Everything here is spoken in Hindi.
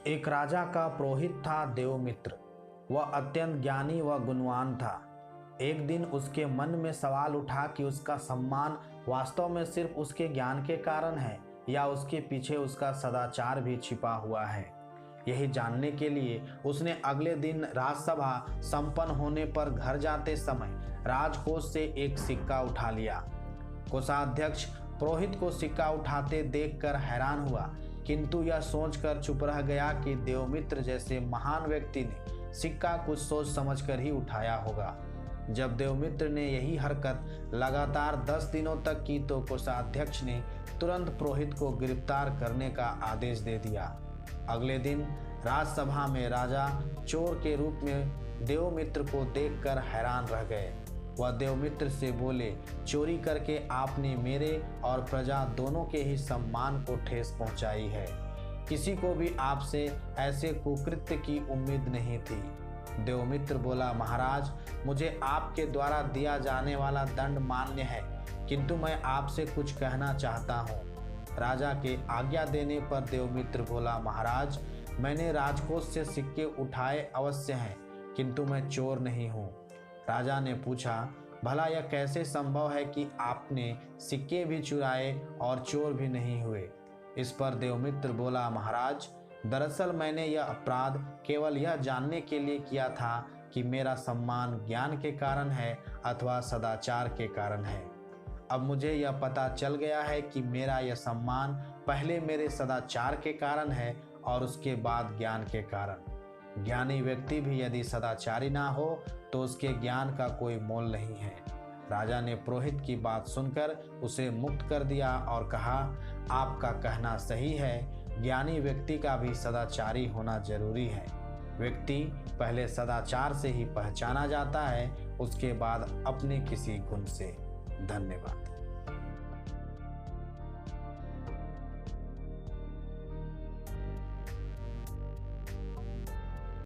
एक राजा का पुरोहित था देवमित्र। वह अत्यंत ज्ञानी व गुणवान था। एक दिन उसके मन में सवाल उठा कि उसका सम्मान वास्तव में सिर्फ उसके ज्ञान के कारण है या उसके पीछे उसका सदाचार भी छिपा हुआ है। यही जानने के लिए उसने अगले दिन राजसभा संपन्न होने पर घर जाते समय राजकोष से एक सिक्का उठा लिया। कोषाध्यक्ष पुरोहित को सिक्का उठाते देखकर हैरान हुआ, किंतु यह सोचकर चुप रह गया कि देवमित्र जैसे महान व्यक्ति ने सिक्का कुछ सोच समझकर ही उठाया होगा। जब देवमित्र ने यही हरकत लगातार 10 दिनों तक की तो कोषाध्यक्ष ने तुरंत पुरोहित को गिरफ्तार करने का आदेश दे दिया। अगले दिन राजसभा में राजा चोर के रूप में देवमित्र को देखकर हैरान रह गए। वह देवमित्र से बोले, चोरी करके आपने मेरे और प्रजा दोनों के ही सम्मान को ठेस पहुंचाई है। किसी को भी आपसे ऐसे कुकृत्य की उम्मीद नहीं थी। देवमित्र बोला, महाराज, मुझे आपके द्वारा दिया जाने वाला दंड मान्य है, किंतु मैं आपसे कुछ कहना चाहता हूँ। राजा के आज्ञा देने पर देवमित्र बोला, महाराज, मैंने राजकोष से सिक्के उठाए अवश्य हैं, किंतु मैं चोर नहीं हूँ। राजा ने पूछा, भला यह कैसे संभव है कि आपने सिक्के भी चुराए और चोर भी नहीं हुए? इस पर देवमित्र बोला, महाराज, दरअसल मैंने यह अपराध केवल यह जानने के लिए किया था कि मेरा सम्मान ज्ञान के कारण है अथवा सदाचार के कारण है। अब मुझे यह पता चल गया है कि मेरा यह सम्मान पहले मेरे सदाचार के कारण है और उसके बाद ज्ञान के कारण। ज्ञानी व्यक्ति भी यदि सदाचारी ना हो तो उसके ज्ञान का कोई मोल नहीं है। राजा ने पुरोहित की बात सुनकर उसे मुक्त कर दिया और कहा, आपका कहना सही है, ज्ञानी व्यक्ति का भी सदाचारी होना जरूरी है। व्यक्ति पहले सदाचार से ही पहचाना जाता है, उसके बाद अपने किसी गुण से। धन्यवाद।